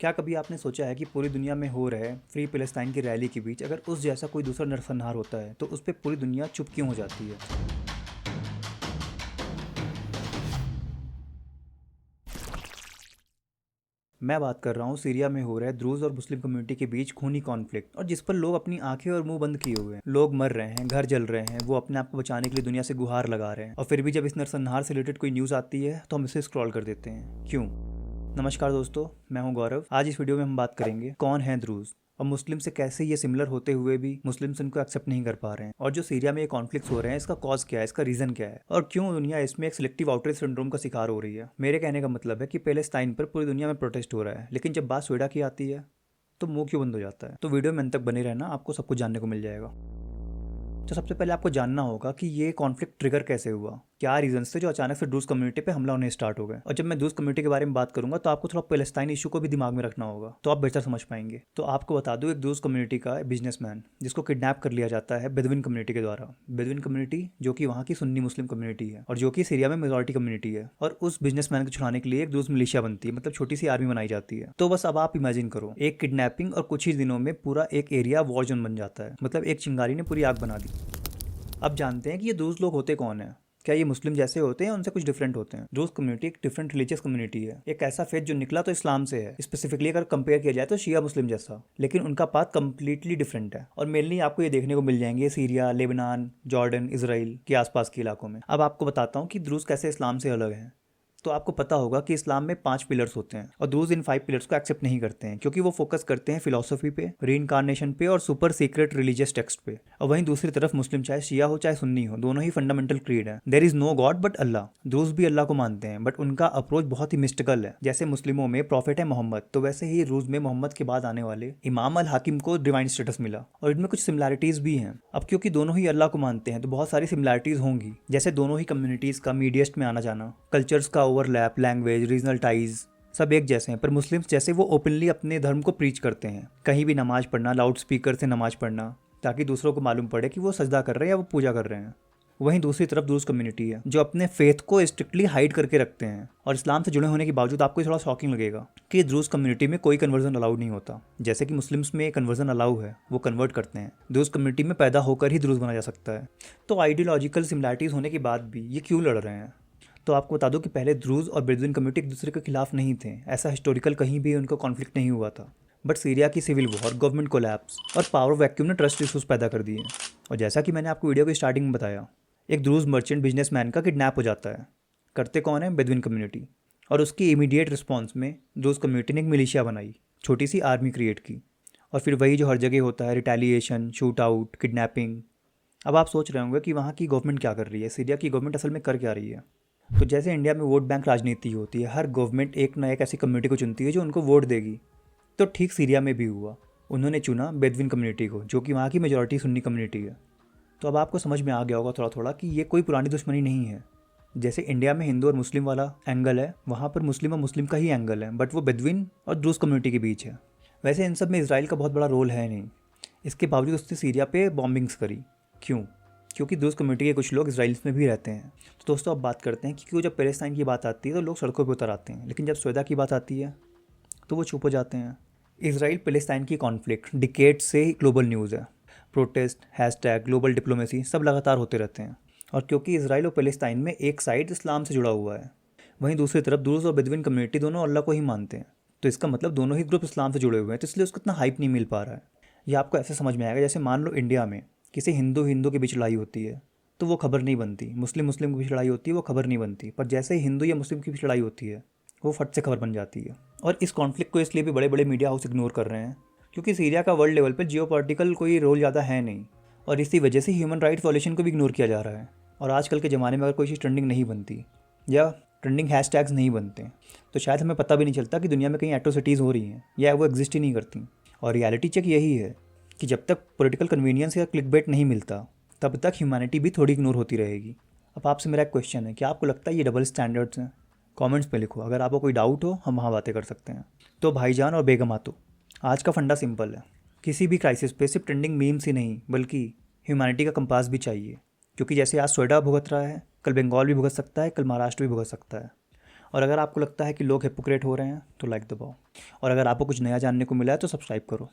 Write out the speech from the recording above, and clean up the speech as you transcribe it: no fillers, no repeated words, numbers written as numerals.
क्या कभी आपने सोचा है कि पूरी दुनिया में हो रहे फ्री पैलेस्टाइन की रैली के बीच अगर उस जैसा कोई दूसरा नरसंहार होता है तो उस पर पूरी दुनिया चुप क्यों हो जाती है? मैं बात कर रहा हूँ सीरिया में हो रहे द्रूज और मुस्लिम कम्युनिटी के बीच खूनी कॉन्फ्लिक्ट और जिस पर लोग अपनी आंखें और मुंह बंद किए हुए हैं। लोग मर रहे हैं, घर जल रहे हैं, वो अपने आप को बचाने के लिए दुनिया से गुहार लगा रहे हैं और फिर भी जब इस नरसंहार से रिलेटेड कोई न्यूज़ आती है तो हम इसे स्क्रॉल कर देते हैं। क्यों? नमस्कार दोस्तों, मैं हूं गौरव। आज इस वीडियो में हम बात करेंगे कौन है द्रूज और मुस्लिम से कैसे ये सिमिलर होते हुए भी मुस्लिम्स इनको एक्सेप्ट नहीं कर पा रहे हैं, और जो सीरिया में ये कॉन्फ्लिक्ट्स हो रहे हैं इसका कॉज क्या है, इसका रीजन क्या है और क्यों दुनिया इसमें एक सिलेक्टिव आउटरीच सिंड्रोम का शिकार हो रही है। मेरे कहने का मतलब है कि पैलेस्टाइन पर पूरी दुनिया में प्रोटेस्ट हो रहा है, लेकिन जब बात स्वेडा की आती है तो मुंह क्यों बंद हो जाता है। तो वीडियो में अंत तक बने रहना, आपको सब कुछ जानने को मिल जाएगा। तो सबसे पहले आपको जानना होगा कि ये कॉन्फ्लिक्ट ट्रिगर कैसे हुआ, क्या रीजंस थे जो अचानक से ड्रूज कम्युनिटी पे हमला होने स्टार्ट हो गए। और जब मैं ड्रूज कम्युनिटी के बारे में बात करूंगा तो आपको थोड़ा पैलेस्टाइन इशू को भी दिमाग में रखना होगा, तो आप बेहतर समझ पाएंगे। तो आपको बता दूं, एक ड्रूज कम्युनिटी का बिजनेसमैन जिसको किडनैप कर लिया जाता है बेदविन कम्युनिटी के द्वारा। बेदविन कम्युनिटी जो कि वहाँ की सुन्नी मुस्लिम कम्युनिटी है और जो कि सीरिया में मेजॉरिटी कम्युनिटी है, और उस बिजनेसमैन को छुड़ाने के लिए एक ड्रूज मिलिशिया बनती है, मतलब छोटी सी आर्मी बनाई जाती है। तो बस अब आप इमेजिन करो, एक किडनैपिंग और कुछ ही दिनों में पूरा एक एरिया वॉर जोन बन जाता है, मतलब एक चिंगारी ने पूरी आग बना दी। अब जानते हैं कि ये दूसरे लोग होते कौन है। क्या ये मुस्लिम जैसे होते हैं, उनसे कुछ डिफरेंट होते हैं? दूस कम्युनिटी एक डिफरेंट रिलीजियस कम्युनिटी है, एक ऐसा फेथ जो निकला तो इस्लाम से है, स्पेसिफिकली अगर कंपेयर किया जाए तो शिया मुस्लिम जैसा, लेकिन उनका पाथ कंप्लीटली डिफरेंट है। और मेनली आपको ये देखने को मिल जाएंगे सीरिया, लेबनान, जॉर्डन, इसराइल के आसपास के इलाकों में। अब आपको बताता हूँ कि द्रूज कैसे इस्लाम से अलग है। तो आपको पता होगा कि इस्लाम में 5 पिलर्स होते हैं और दूज इन 5 पिलर्स को एक्सेप्ट नहीं करते हैं, क्योंकि वो फोकस करते हैं फिलोसफी पे, रीइंकारनेशन पे और सुपर सीक्रेट रिलीजियस टेक्स्ट पे। और वहीं दूसरी तरफ मुस्लिम, चाहे शिया हो चाहे सुन्नी हो, दोनों ही फंडामेंटल क्रीड है। There is no god but Allah. दूज भी अल्लाह को मानते हैं, बट उनका अप्रोच बहुत ही मिस्टिकल है। जैसे मुस्लिमों में प्रॉफिट है मोहम्मद, तो वैसे ही रूज में मोहम्मद के बाद आने वाले इमाम अल हाकिम को डिवाइन स्टेटस मिला, और इनमें कुछ सिमिलैरिटीज भी हैं। अब क्योंकि दोनों ही अल्लाह को मानते हैं तो बहुत सारी सिमिलैरिटीज होंगी, जैसे दोनों ही कम्युनिटीज का मीडियस्ट में आना जाना, कल्चर्स का ओवरलैप, लैंग्वेज, रीजनल टाइज सब एक जैसे हैं। पर मुस्लिम्स जैसे वो ओपनली अपने धर्म को प्रीच करते हैं, कहीं भी नमाज पढ़ना, लाउड स्पीकर से नमाज पढ़ना, ताकि दूसरों को मालूम पड़े कि वो सजदा कर रहे हैं या वो पूजा कर रहे हैं। वहीं दूसरी तरफ दूस कम्युनिटी है जो अपने फेथ को स्ट्रिक्टली हाइड करके रखते हैं, और इस्लाम से जुड़े होने के बावजूद आपको थोड़ा शॉकिंग लगेगा कि द्रूज कम्युनिटी में कोई कन्वर्जन अलाउड नहीं होता। जैसे कि मुस्लिम्स में कन्वर्जन अलाउ है, वो कन्वर्ट करते हैं, द्रूज कम्युनिटी में पैदा होकर ही द्रूज बना जा सकता है। तो आइडियोलॉजिकल सिमिलैरिटीज होने के बाद भी ये क्यों लड़ रहे हैं? तो आपको बता दूं कि पहले द्रूज और बेदुइन कम्युनिटी एक दूसरे के खिलाफ नहीं थे, ऐसा हिस्टोरिकल कहीं भी उनका कॉन्फ्लिक्ट नहीं हुआ था। बट सीरिया की सिविल वॉर, गवर्नमेंट कोलैप्स और पावर वैक्यूम ने ट्रस्ट इशूज पैदा कर दिए। और जैसा कि मैंने आपको वीडियो की स्टार्टिंग में बताया, एक द्रूज मर्चेंट बिजनेसमैन का किडनैप हो जाता है। करते कौन है? Bedouin community. और उसकी इमीडिएट रिस्पॉन्स में द्रूज कम्युनिटी ने एक मिलिशिया बनाई, छोटी सी आर्मी क्रिएट की, और फिर वही जो हर जगह होता है, रिटेलिएशन, शूट आउट, किडनैपिंग। अब आप सोच रहे होंगे कि वहाँ की गवर्नमेंट क्या कर रही है, सीरिया की गवर्नमेंट असल में कर क्या रही है। तो जैसे इंडिया में वोट बैंक राजनीति होती है, हर गवर्नमेंट एक ना एक ऐसी कम्युनिटी को चुनती है जो उनको वोट देगी। तो ठीक सीरिया में भी हुआ, उन्होंने चुना बेदविन कम्युनिटी को, जो कि वहाँ की मेजॉरिटी सुन्नी कम्युनिटी है। तो अब आपको समझ में आ गया होगा थोड़ा थोड़ा कि ये कोई पुरानी दुश्मनी नहीं है। जैसे इंडिया में हिंदू और मुस्लिम वाला एंगल है, वहाँ पर मुस्लिम और मुस्लिम का ही एंगल है, बट वो बेदविन और द्रूज कम्युनिटी के बीच है। वैसे इन सब में इसराइल का बहुत बड़ा रोल है नहीं, इसके बावजूद उसने सीरिया पे बॉम्बिंग्स करी। क्यों? क्योंकि दूस कम्युनिटी के कुछ लोग इसराइल में भी रहते हैं। तो दोस्तों अब बात करते हैं कि क्यों जब पैलेस्टाइन की बात आती है तो लोग सड़कों पर उतर आते हैं, लेकिन जब सौदा की बात आती है तो वो चुप हो जाते हैं। इसराइल पैलेस्टाइन की कॉन्फ्लिक्ट डिकेड से ही ग्लोबल न्यूज़ है। प्रोटेस्ट, हैशटैग, ग्लोबल डिप्लोमेसी सब लगातार होते रहते हैं। और क्योंकि इसराइल और पैलेस्टाइन में एक साइड इस्लाम से जुड़ा हुआ है, वहीं दूसरी तरफ दूस और बेदविन कम्युनिटी दोनों अल्लाह को ही मानते हैं, तो इसका मतलब दोनों ही ग्रुप इस्लाम से जुड़े हुए हैं, तो इसलिए उसको इतना हाइप नहीं मिल पा रहा है। यह आपको ऐसे समझ में आएगा जैसे मान लो इंडिया में किसी हिंदू हिंदू के बीच लड़ाई होती है तो वो खबर नहीं बनती, मुस्लिम मुस्लिम की बीच लड़ाई होती है वो खबर नहीं बनती, पर जैसे ही हिंदू या मुस्लिम की बीच लड़ाई होती है वो फट से खबर बन जाती है। और इस कॉन्फ्लिक्ट को इसलिए भी बड़े बड़े मीडिया हाउस इग्नोर कर रहे हैं क्योंकि सीरिया का वर्ल्ड लेवल पर जियोपॉलिटिकल कोई रोल ज़्यादा है नहीं, और इसी वजह से ह्यूमन राइट्स वॉल्यूशन को भी इग्नोर किया जा रहा है। और आजकल के ज़माने में अगर कोई चीज़ ट्रेंडिंग नहीं बनती या ट्रेंडिंग हैशटैग्स नहीं बनते तो शायद हमें पता भी नहीं चलता कि दुनिया में कहीं एट्रोसिटीज़ हो रही हैं या वो एग्जिस्ट ही नहीं करती। और रियलिटी चेक यही है कि जब तक पॉलिटिकल कन्वीनियंस या क्लिकबेट नहीं मिलता तब तक ह्यूमैनिटी भी थोड़ी इग्नोर होती रहेगी। अब आपसे मेरा एक क्वेश्चन है, क्या आपको लगता है ये डबल स्टैंडर्ड्स हैं? कमेंट्स पे लिखो, अगर आपको कोई डाउट हो हम वहाँ बातें कर सकते हैं। तो भाईजान और बेगमातो, आज का फंडा सिंपल है, किसी भी क्राइसिस पे सिर्फ ट्रेंडिंग मीम्स ही नहीं बल्कि ह्यूमैनिटी का कंपास भी चाहिए। क्योंकि जैसे आज सोएडा भुगत रहा है, कल बंगाल भी भुगत सकता है, कल महाराष्ट्र भी भुगत सकता है। और अगर आपको लगता है कि लोग हिपोक्रेट हो रहे हैं तो लाइक दबाओ, और अगर आपको कुछ नया जानने को मिला है तो सब्सक्राइब करो।